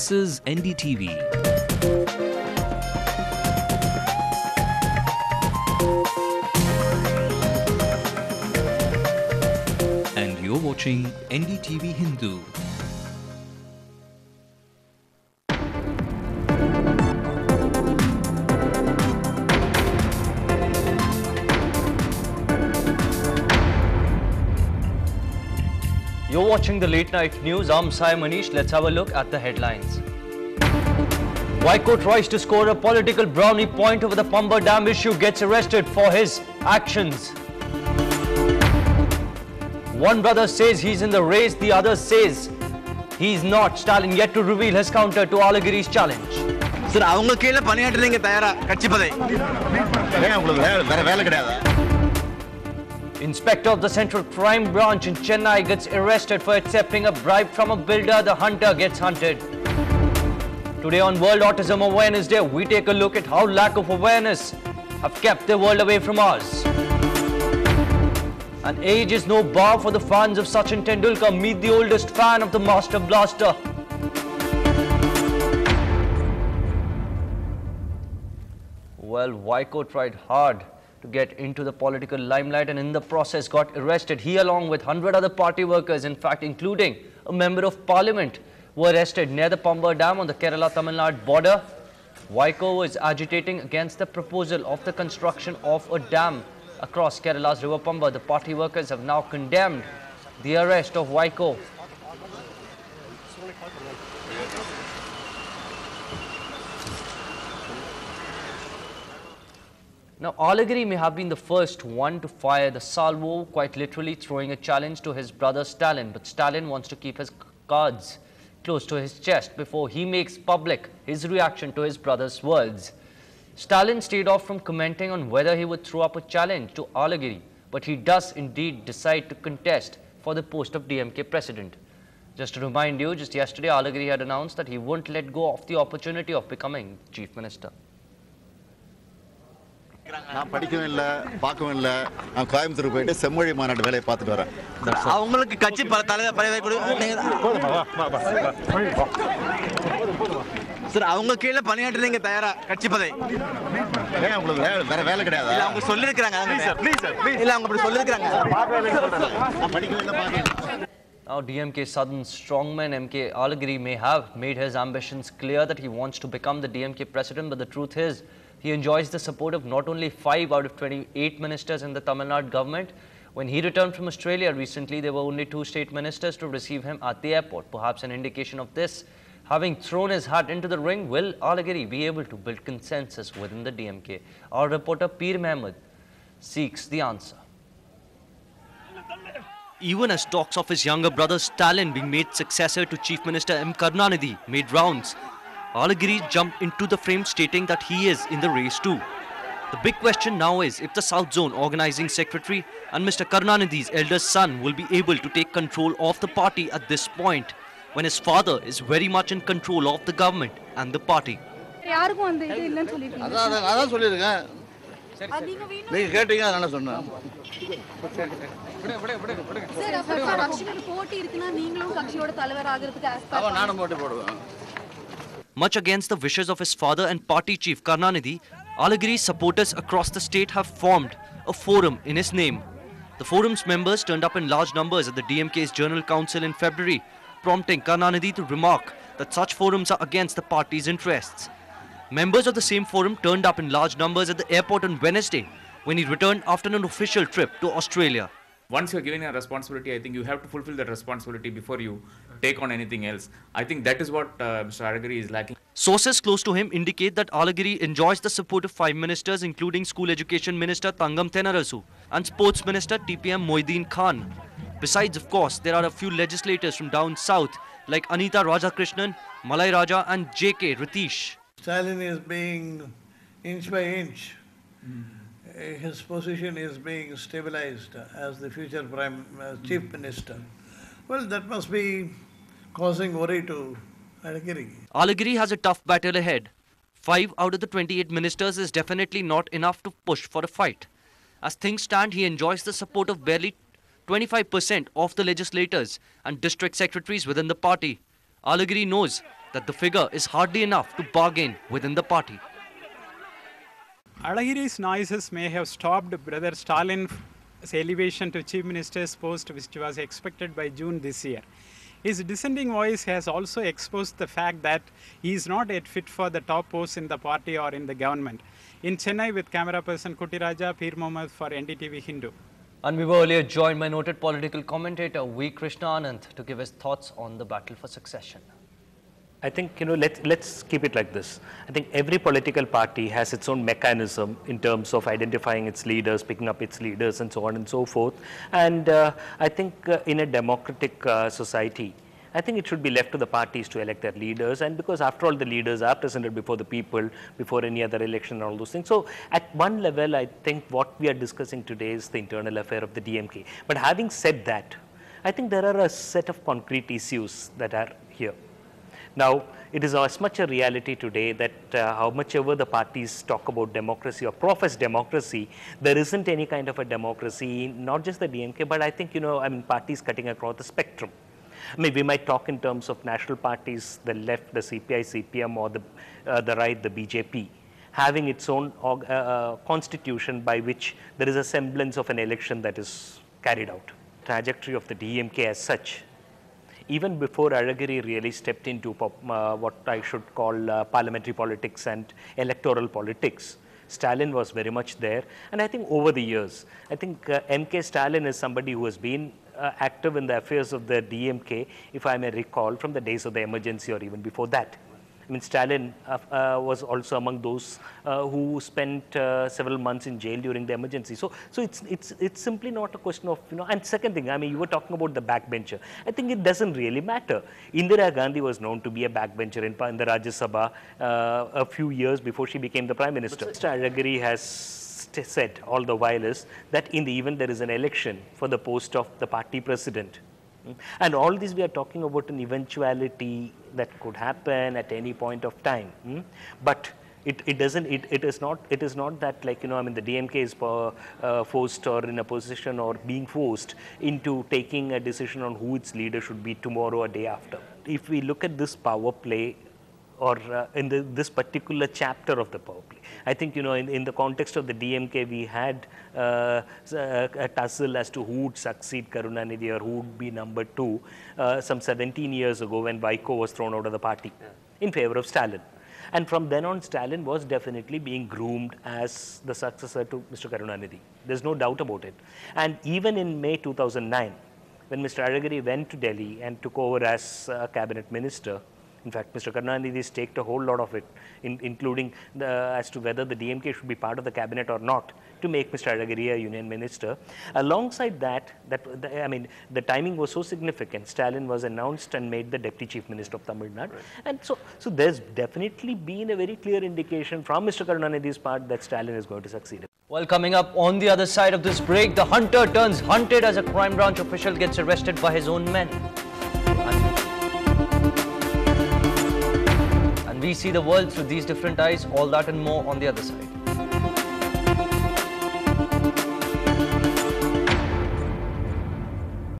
This is NDTV. And you're watching NDTV Hindu. You're watching the Late Night News. I'm Sai Manish. Let's have a look at the headlines. Waiko tries to score a political brownie point over the Pamba Dam issue, gets arrested for his actions. One brother says he's in the race, the other says he's not. Stalin yet to reveal his counter to Alagiri's challenge. Sir, avanga keela paniyaatringa tayara katchi padai. Vela kediyada. Inspector of the Central Crime Branch in Chennai gets arrested for accepting a bribe from a builder. The hunter gets hunted. Today on World Autism Awareness Day, we take a look at how lack of awareness have kept the world away from ours. And age is no bar for the fans of Sachin Tendulkar. Meet the oldest fan of the Master Blaster. Well, Waiko tried hard to get into the political limelight and in the process got arrested. He along with 100 other party workers, in fact including a member of parliament, were arrested near the Pamba Dam on the Kerala-Tamil Nadu border. Waiko was agitating against the proposal of the construction of a dam across Kerala's river Pamba. The party workers have now condemned the arrest of Waiko. Now, Alagiri may have been the first one to fire the salvo, quite literally throwing a challenge to his brother Stalin. But Stalin wants to keep his cards close to his chest before he makes public his reaction to his brother's words. Stalin stayed off from commenting on whether he would throw up a challenge to Alagiri, but he does indeed decide to contest for the post of DMK president. Just to remind you, just yesterday Alagiri had announced that he won't let go of the opportunity of becoming chief minister. நான் படிக்கவும் இல்ல பார்க்கவும் இல்ல நான் கோயம்புத்தூர் போயிட்டு செம்மொழி மாநாடு வேலையை பார்த்துட்டு வரேன். அவங்களுக்கு கட்சி தலைவர் பதவி சார் அவங்க கீழே பணியாற்றுறீங்க தயாரா கட்சி பதவி உங்களுக்கு வேற வேலை கிடையாது. இல்ல அவங்க சொல்லிருக்காங்க. இல்ல அவங்க அப்படி சொல்லிருக்காங்க. நான் படிக்கவும் இல்ல பார்க்கவும். Now DMK Southern strongman MK Alagiri may have made his ambitions clear that he wants to become the DMK president, but the truth is he enjoys the support of not only 5 out of 28 ministers in the Tamil Nadu government. When he returned from Australia recently, there were only 2 state ministers to receive him at the airport. Perhaps an indication of this. Having thrown his hat into the ring, will Alagiri be able to build consensus within the DMK? Our reporter Peer Mehmed seeks the answer. Even as talks of his younger brother Stalin being made successor to Chief Minister M. Karunanidhi made rounds, Alagiri jumped into the frame stating that he is in the race too. The big question now is if the South Zone Organizing Secretary and Mr. Karunanidhi's eldest son will be able to take control of the party at this point, when his father is very much in control of the government and the party. Much against the wishes of his father and party chief Karunanidhi, Alagiri's supporters across the state have formed a forum in his name. The forum's members turned up in large numbers at the DMK's General Council in February, prompting Karunanidhi to remark that such forums are against the party's interests. Members of the same forum turned up in large numbers at the airport on Wednesday when he returned after an official trip to Australia. Once you're given a responsibility, I think you have to fulfill that responsibility before you take on anything else. I think that is what Mr. Alagiri is lacking. Sources close to him indicate that Alagiri enjoys the support of 5 ministers, including School Education Minister Tangam Thenarasu and Sports Minister TPM Moideen Khan. Besides, of course, there are a few legislators from down south like Anita Rajakrishnan, Malai Raja and JK Ritish. Stalin is being inch by inch. His position is being stabilized as the future chief minister. Well, that must be causing worry to Alagiri. Alagiri has a tough battle ahead. 5 out of the 28 ministers is definitely not enough to push for a fight. As things stand, he enjoys the support of barely 25% of the legislators and district secretaries within the party. Alagiri knows that the figure is hardly enough to bargain within the party. Alagiri's noises may have stopped Brother Stalin's elevation to Chief Minister's post, which was expected by June this year. His dissenting voice has also exposed the fact that he is not yet fit for the top posts in the party or in the government. In Chennai, with camera person Kutiraja, Peer Mohammed for NDTV Hindu. And we were earlier joined by noted political commentator V. Krishna Anand to give his thoughts on the battle for succession. I think, let's keep it like this. I think every political party has its own mechanism in terms of identifying its leaders, picking up its leaders and so on and so forth. And I think in a democratic society, I think it should be left to the parties to elect their leaders, and because after all the leaders are presented before the people, before any other election and all those things. So at one level, I think what we are discussing today is the internal affair of the DMK. But having said that, I think there are a set of concrete issues that are here. Now, it is as much a reality today that how much ever the parties talk about democracy or profess democracy, there isn't any kind of a democracy, not just the DMK, but I think, parties cutting across the spectrum. I mean, we might talk in terms of national parties, the left, the CPI, CPM, or the right, the BJP, having its own constitution by which there is a semblance of an election that is carried out. Trajectory of the DMK as such, even before Alagiri really stepped into what I should call parliamentary politics and electoral politics, Stalin was very much there. And I think over the years, I think MK Stalin is somebody who has been active in the affairs of the DMK, if I may recall, from the days of the emergency or even before that. I mean, Stalin was also among those who spent several months in jail during the emergency. So it's simply not a question of, and second thing, I mean, you were talking about the backbencher. I think it doesn't really matter. Indira Gandhi was known to be a backbencher in the Rajya Sabha a few years before she became the Prime Minister. Mr. Alagiri has said all the while is that in the event there is an election for the post of the party president, and all this we are talking about an eventuality that could happen at any point of time, but it is not that, like, the DMK is forced or in a position or being forced into taking a decision on who its leader should be tomorrow or day after. If we look at this power play, or in this particular chapter of the power play, I think, in the context of the DMK, we had a tussle as to who would succeed Karunanidhi or who would be number 2 some 17 years ago when Vaiko was thrown out of the party in favor of Stalin. And from then on, Stalin was definitely being groomed as the successor to Mr. Karunanidhi. There's no doubt about it. And even in May 2009, when Mr. Alagiri went to Delhi and took over as a cabinet minister, in fact, Mr. Karunanidhi staked a whole lot of it, including as to whether the DMK should be part of the cabinet or not, to make Mr. Alagiri a union minister. Alongside that, the timing was so significant. Stalin was announced and made the deputy chief minister of Tamil Nadu. Right. And so there's definitely been a very clear indication from Mr. Karunanidhi's part that Stalin is going to succeed. Well, coming up on the other side of this break, the hunter turns hunted as a crime branch official gets arrested by his own men. We see the world through these different eyes, all that and more on the other side.